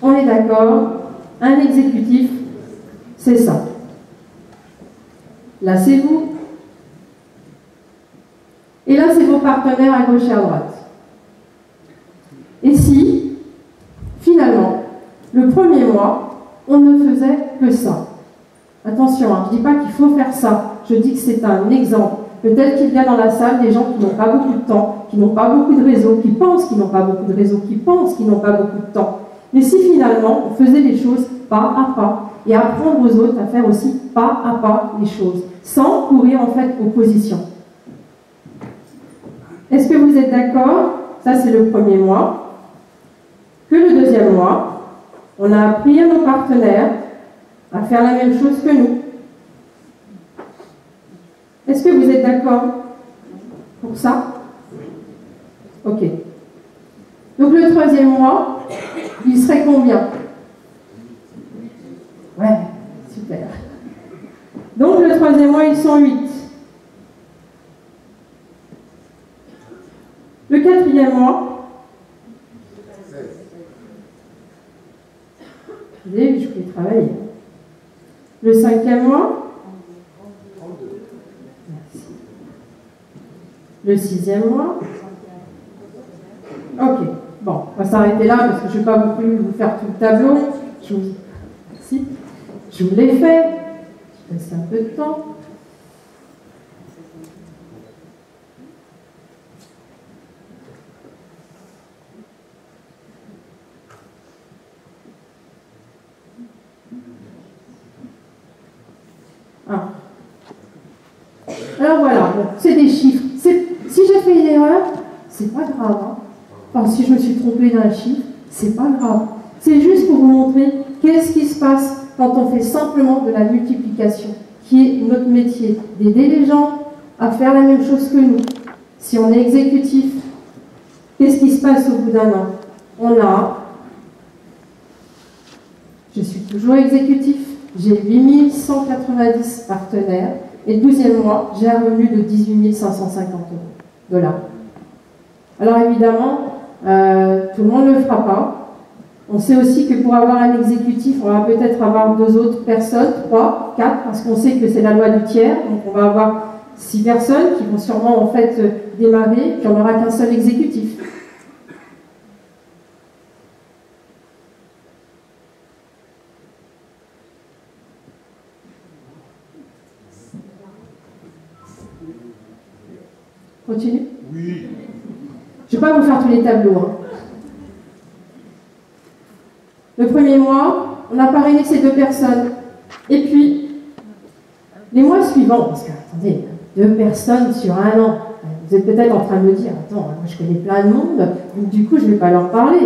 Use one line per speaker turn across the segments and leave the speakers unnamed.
On est d'accord, un exécutif, c'est ça. Là, c'est vous. Et là, c'est vos partenaires à gauche et à droite. Et si, finalement, le premier mois, on ne faisait que ça. Attention, hein, je ne dis pas qu'il faut faire ça. Je dis que c'est un exemple. Peut-être qu'il y a dans la salle des gens qui n'ont pas beaucoup de temps, qui n'ont pas beaucoup de réseau, qui pensent qu'ils n'ont pas beaucoup de réseau, qui pensent qu'ils n'ont pas beaucoup de temps. Mais si finalement, on faisait les choses pas à pas, et apprendre aux autres à faire aussi pas à pas les choses, sans courir en fait aux positions. Est-ce que vous êtes d'accord? Ça, c'est le premier mois. Que le deuxième mois, on a appris à nos partenaires à faire la même chose que nous. Est-ce que vous êtes d'accord pour ça? Ok. Donc le troisième mois, il serait combien? Ouais, super. Donc le troisième mois, ils sont 8. Le quatrième mois, vous avez vu, je peux travailler. Le cinquième mois, merci. Le sixième mois, ok. Bon, on va s'arrêter là parce que je ne vais pas vous faire tout le tableau. Merci. Je vous l'ai fait. Je laisse un peu de temps. Ah. Alors voilà, bon, c'est des chiffres. Si j'ai fait une erreur, c'est pas grave. Hein. Enfin, si je me suis trompée d'un chiffre, c'est pas grave. C'est juste pour vous montrer qu'est-ce qui se passe quand on fait simplement de la multiplication, qui est notre métier, d'aider les gens à faire la même chose que nous. Si on est exécutif, qu'est-ce qui se passe au bout d'un an? Je suis toujours exécutif, j'ai 8190 partenaires, et le 12e mois, j'ai un revenu de 18 550 $. Alors évidemment, tout le monde ne le fera pas. On sait aussi que pour avoir un exécutif, on va peut-être avoir 2 autres personnes, 3, 4, parce qu'on sait que c'est la loi du tiers. Donc on va avoir 6 personnes qui vont sûrement en fait démarrer, puis on n'aura qu'un seul exécutif. Continue? Oui. Je ne vais pas vous faire tous les tableaux. Hein. Le premier mois, on a parrainé ces 2 personnes. Et puis, les mois suivants, parce que, attendez, 2 personnes sur un an, vous êtes peut-être en train de me dire, attends, moi je connais plein de monde, donc du coup je ne vais pas leur parler.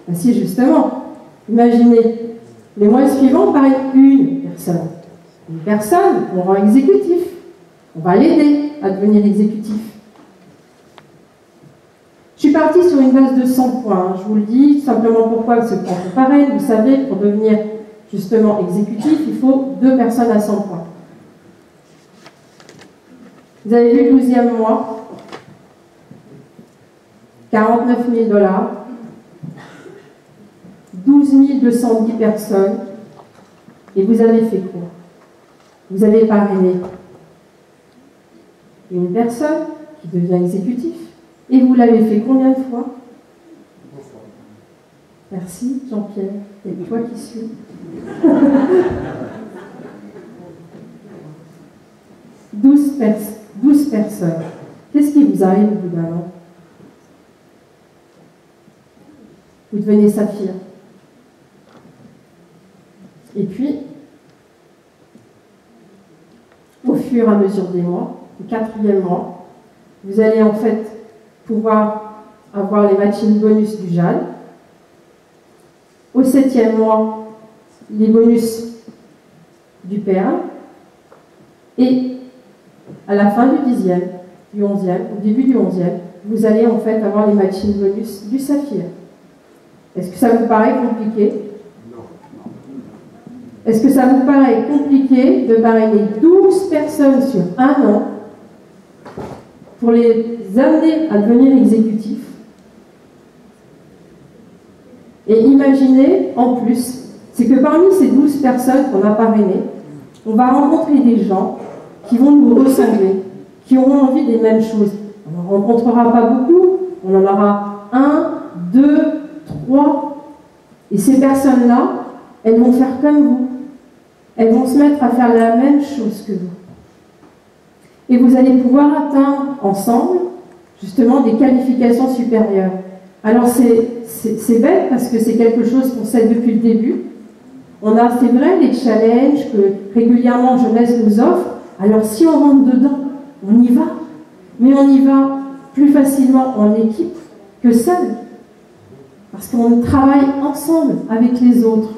Ben, si, justement, imaginez, les mois suivants, on parraine une personne. Une personne, on rend exécutif. On va l'aider à devenir exécutif. Je suis partie sur une base de 100 points. Je vous le dis, simplement pourquoi, parce que quand on parraine, vous savez, pour devenir justement exécutif, il faut 2 personnes à 100 points. Vous avez vu le 12e mois, 49 000 $, 12 210 personnes, et vous avez fait quoi? Vous avez parrainé une personne qui devient exécutif. Et vous l'avez fait combien de fois? 2 fois. Merci Jean-Pierre, c'est toi qui suis. 12 personnes. Qu'est-ce qui vous arrive au bout d'un an? Vous devenez saphir. Et puis, au fur et à mesure des mois, au 4e mois, vous allez en fait pouvoir avoir les matching bonus du JAL. Au 7e mois, les bonus du PERL. Et à la fin du 10e, du 11e, au début du 11e, vous allez en fait avoir les matching bonus du Saphir. Est-ce que ça vous paraît compliqué? Non. Est-ce que ça vous paraît compliqué de parrainer 12 personnes sur un an pour les amener à devenir exécutifs? Et imaginez, en plus, c'est que parmi ces 12 personnes qu'on a parrainées, on va rencontrer des gens qui vont nous ressembler, qui auront envie des mêmes choses. On n'en rencontrera pas beaucoup, on en aura 1, 2, 3. Et ces personnes-là, elles vont faire comme vous. Elles vont se mettre à faire la même chose que vous. Et vous allez pouvoir atteindre ensemble, justement, des qualifications supérieures. Alors c'est bête parce que c'est quelque chose qu'on sait depuis le début. On a, c'est vrai, les challenges que régulièrement Jeunesse nous offre. Alors si on rentre dedans, on y va. Mais on y va plus facilement en équipe que seul. Parce qu'on travaille ensemble avec les autres.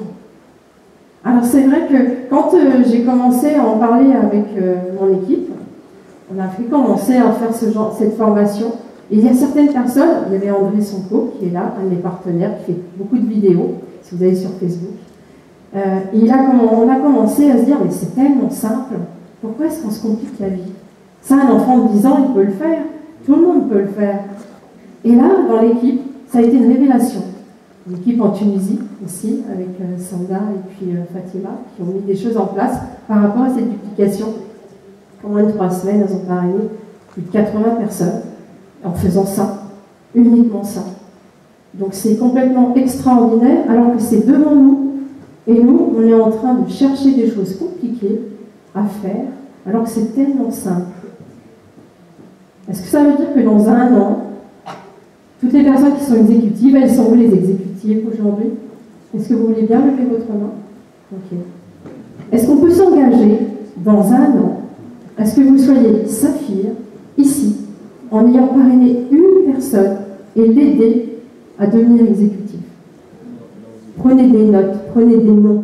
Alors c'est vrai que quand j'ai commencé à en parler avec mon équipe, on a fait commencer à faire cette formation. Et il y a certaines personnes, il y avait André Sonko qui est là, un de mes partenaires, qui fait beaucoup de vidéos, si vous allez sur Facebook. Et on a commencé à se dire, mais c'est tellement simple, pourquoi est-ce qu'on se complique la vie? Ça, un enfant de 10 ans, il peut le faire, tout le monde peut le faire. Et là, dans l'équipe, ça a été une révélation. L'équipe en Tunisie aussi, avec Sanda et puis Fatima, qui ont mis des choses en place par rapport à cette duplication. En moins de 3 semaines, elles ont parrainé plus de 80 personnes en faisant ça, uniquement ça. Donc c'est complètement extraordinaire, alors que c'est devant nous. Et nous, on est en train de chercher des choses compliquées à faire, alors que c'est tellement simple. Est-ce que ça veut dire que dans 1 an, toutes les personnes qui sont exécutives, elles sont où les exécutives aujourd'hui? Est-ce que vous voulez bien lever votre main? Ok. Est-ce qu'on peut s'engager dans 1 an à ce que vous soyez saphir, ici, en ayant parrainé une personne et l'aider à devenir exécutif? Prenez des notes, prenez des noms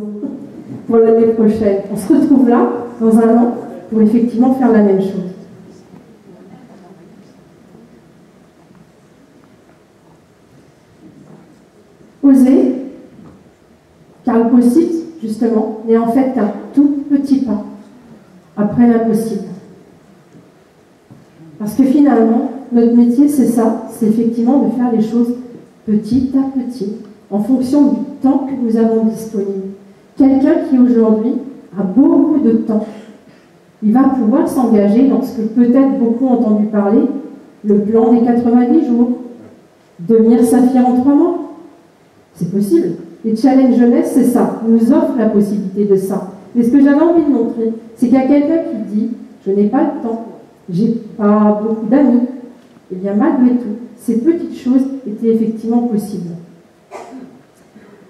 pour l'année prochaine. On se retrouve là, dans 1 an, pour effectivement faire la même chose. Oser, car le possible, justement, n'est en fait qu'un tout petit pas après l'impossible. Parce que finalement, notre métier, c'est ça, c'est effectivement de faire les choses petit à petit, en fonction du temps que nous avons disponible. Quelqu'un qui aujourd'hui a beaucoup de temps, il va pouvoir s'engager dans ce que peut-être beaucoup ont entendu parler, le plan des 90 jours, devenir saphir en 3 mois. C'est possible. Les challenges jeunesse, c'est ça, nous offrent la possibilité de ça. Mais ce que j'avais envie de montrer, c'est qu'il y a quelqu'un qui dit « je n'ai pas le temps, j'ai pas beaucoup d'amis ». Eh bien, malgré tout, ces petites choses étaient effectivement possibles.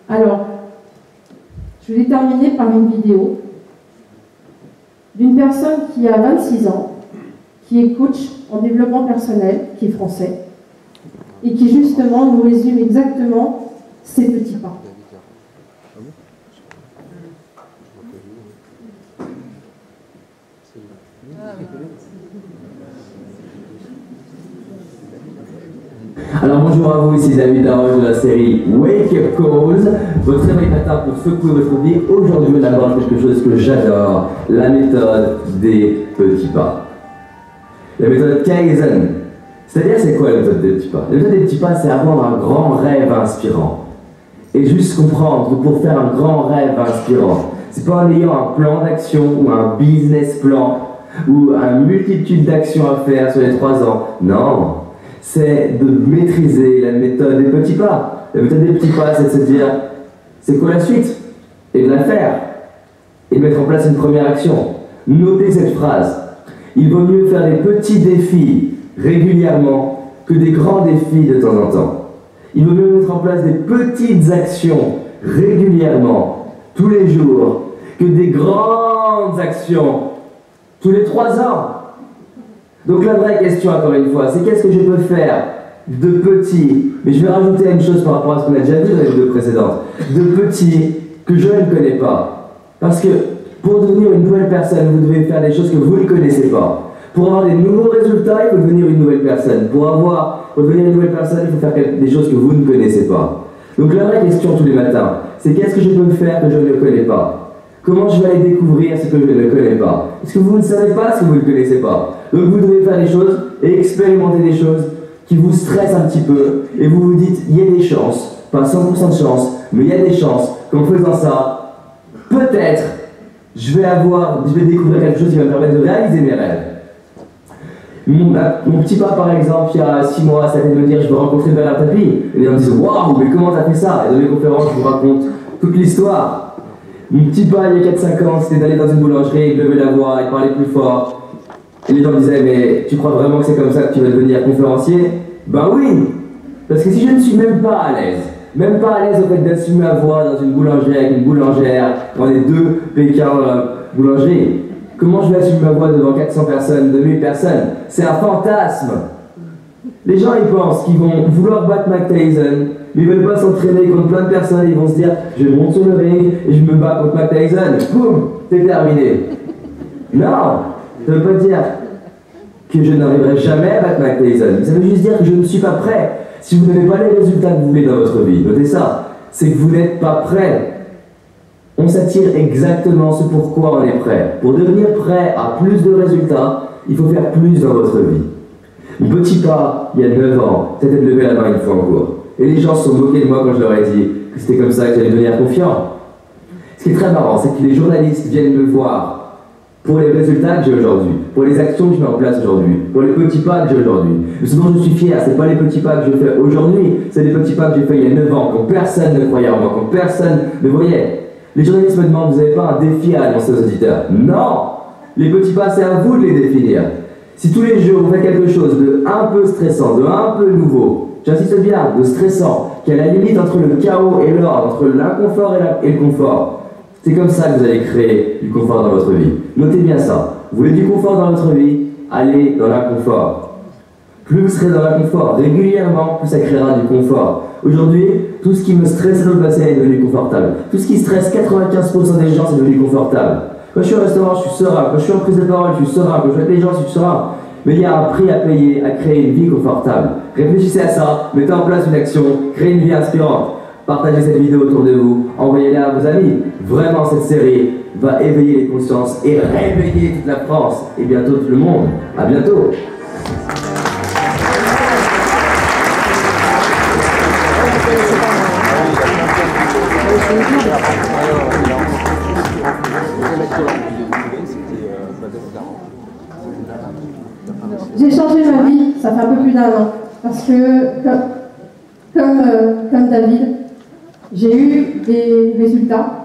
Alors, je vais terminer par une vidéo d'une personne qui a 26 ans, qui est coach en développement personnel, qui est français, et qui justement nous résume exactement ces petits pas.
Alors bonjour à vous, ici David Laroche de la série Wake Up Calls, votre réveil matin pour secouer votre vie. Aujourd'hui on aborde quelque chose que j'adore, la méthode des petits pas. La méthode Kaizen. C'est-à-dire c'est quoi la méthode des petits pas? La méthode des petits pas, c'est avoir un grand rêve inspirant. Et juste comprendre que pour faire un grand rêve inspirant, c'est pas en ayant un plan d'action ou un business plan ou une multitude d'actions à faire sur les 3 ans. Non, c'est de maîtriser la méthode des petits pas. La méthode des petits pas, c'est de se dire, c'est quoi la suite? Et de la faire. Et de mettre en place une première action. Notez cette phrase. Il vaut mieux faire des petits défis régulièrement que des grands défis de temps en temps. Il vaut mieux mettre en place des petites actions régulièrement, tous les jours, que des grandes actions tous les 3 ans. Donc la vraie question, encore une fois, c'est qu'est-ce que je peux faire de petits, mais je vais rajouter une chose par rapport à ce qu'on a déjà vu dans les vidéos précédentes, de petits que je ne connais pas. Parce que pour devenir une nouvelle personne, vous devez faire des choses que vous ne connaissez pas. Pour avoir des nouveaux résultats, il faut devenir une nouvelle personne. Pour devenir une nouvelle personne, il faut faire des choses que vous ne connaissez pas. Donc la vraie question tous les matins, c'est qu'est-ce que je peux faire que je ne connais pas? Comment je vais aller découvrir ce que je ne connais pas? Parce que vous ne savez pas ce que vous ne connaissez pas. Donc vous devez faire des choses et expérimenter des choses qui vous stressent un petit peu. Et vous vous dites, il y a des chances pas 100% de chance, mais il y a des chances qu'en faisant ça, peut-être, je vais découvrir quelque chose qui va me permettre de réaliser mes rêves. Mon petit pas, par exemple, il y a 6 mois, ça allait me dire je veux rencontrer Bernard Tapie. Et les gens me disent waouh, mais comment t'as fait ça? Et dans mes conférences, je vous raconte toute l'histoire. Mon petit pas, il y a 4-5 ans, c'était d'aller dans une boulangerie, de lever la voix et parler plus fort. Et les gens me disaient mais tu crois vraiment que c'est comme ça que tu vas devenir conférencier? Ben oui. Parce que si je ne suis même pas à l'aise au fait d'assumer ma voix dans une boulangerie avec une boulangère, dans les 2 Pékin boulangerie, comment je vais assumer ma voix devant 400 personnes, 2000 personnes? C'est un fantasme. Les gens ils pensent qu'ils vont vouloir battre Mike Tyson, mais ils veulent pas s'entraîner contre plein de personnes, ils vont se dire je monte sur le ring et je me bats contre Mike Tyson, boum, c'est terminé. Non, ça veut pas dire que je n'arriverai jamais à battre Mike Tyson, ça veut juste dire que je ne suis pas prêt. Si vous n'avez pas les résultats que vous voulez dans votre vie, notez ça, c'est que vous n'êtes pas prêt. On s'attire exactement ce pourquoi on est prêt. Pour devenir prêt à plus de résultats, il faut faire plus dans votre vie. Mon petit pas, il y a 9 ans, c'était de lever la main une fois en cours. Et les gens se sont moqués de moi quand je leur ai dit que c'était comme ça que j'allais devenir confiant. Ce qui est très marrant, c'est que les journalistes viennent me voir pour les résultats que j'ai aujourd'hui, pour les actions que je mets en place aujourd'hui, pour les petits pas que j'ai aujourd'hui. Mais ce dont je suis fier, c'est pas les petits pas que je fais aujourd'hui, c'est les petits pas que j'ai fait il y a 9 ans, quand personne ne croyait en moi, quand personne ne voyait. Les journalistes me demandent, vous n'avez pas un défi à annoncer aux auditeurs? Non! Les petits pas, c'est à vous de les définir. Si tous les jours vous faites quelque chose de un peu stressant, de un peu nouveau, j'insiste bien, de stressant, qui est à la limite entre le chaos et l'ordre, entre l'inconfort et le confort, c'est comme ça que vous allez créer du confort dans votre vie. Notez bien ça. Vous voulez du confort dans votre vie? Allez dans l'inconfort. Plus vous serez dans l'inconfort régulièrement, plus ça créera du confort. Aujourd'hui, tout ce qui me stresse dans le passé est devenu confortable. Tout ce qui stresse 95% des gens, c'est devenu confortable. Quand je suis au restaurant, je suis serein. Quand je suis en prise de parole, je suis serein. Quand je vois les gens, je suis serein. Mais il y a un prix à payer à créer une vie confortable. Réfléchissez à ça, mettez en place une action, créez une vie inspirante. Partagez cette vidéo autour de vous, envoyez-la à vos amis. Vraiment, cette série va éveiller les consciences et réveiller toute la France et bientôt tout le monde. À bientôt.
J'ai changé ma vie, ça fait un peu plus d'1 an, parce que comme David, j'ai eu des résultats,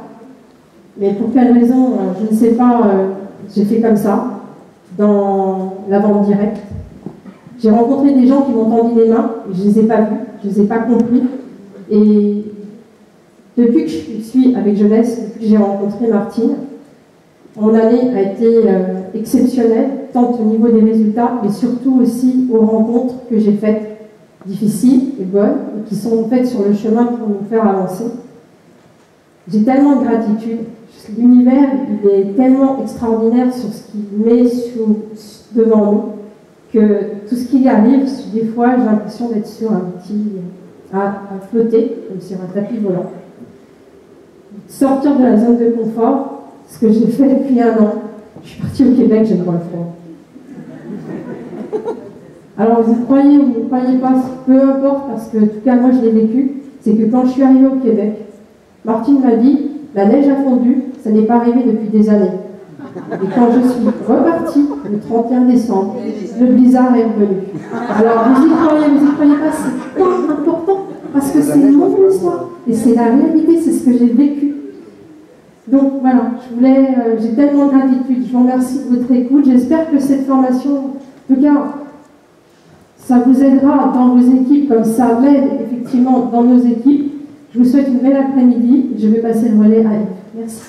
mais pour quelle raison, je ne sais pas, j'ai fait comme ça, dans la vente directe. J'ai rencontré des gens qui m'ont tendu les mains, et je ne les ai pas vus, je ne les ai pas compris, et depuis que je suis avec Jeunesse, depuis que j'ai rencontré Martine, mon année a été exceptionnelle, tant au niveau des résultats, mais surtout aussi aux rencontres que j'ai faites, difficiles et bonnes, et qui sont faites sur le chemin pour nous faire avancer. J'ai tellement de gratitude. L'univers, il est tellement extraordinaire sur ce qu'il met devant nous, que tout ce qui y arrive, des fois, j'ai l'impression d'être sur un petit... à flotter, comme sur un tapis volant. Sortir de la zone de confort, ce que j'ai fait depuis 1 an. Je suis partie au Québec, j'ai le droit de le faire. Alors vous croyez ou vous ne croyez pas, peu importe, parce que en tout cas moi je l'ai vécu, c'est que quand je suis arrivée au Québec, Martine m'a dit, la neige a fondu, ça n'est pas arrivé depuis des années. Et quand je suis repartie, le 31 décembre, le blizzard est revenu. Alors vous y croyez pas, c'est tant important, parce que c'est mon histoire, et c'est la réalité, c'est ce que j'ai vécu. Donc voilà, j'ai tellement de gratitude, je vous remercie de votre écoute, j'espère que cette formation, en tout cas, ça vous aidera dans vos équipes, comme ça m'aide effectivement dans nos équipes. Je vous souhaite une belle après-midi, je vais passer le relais à Yves. Merci.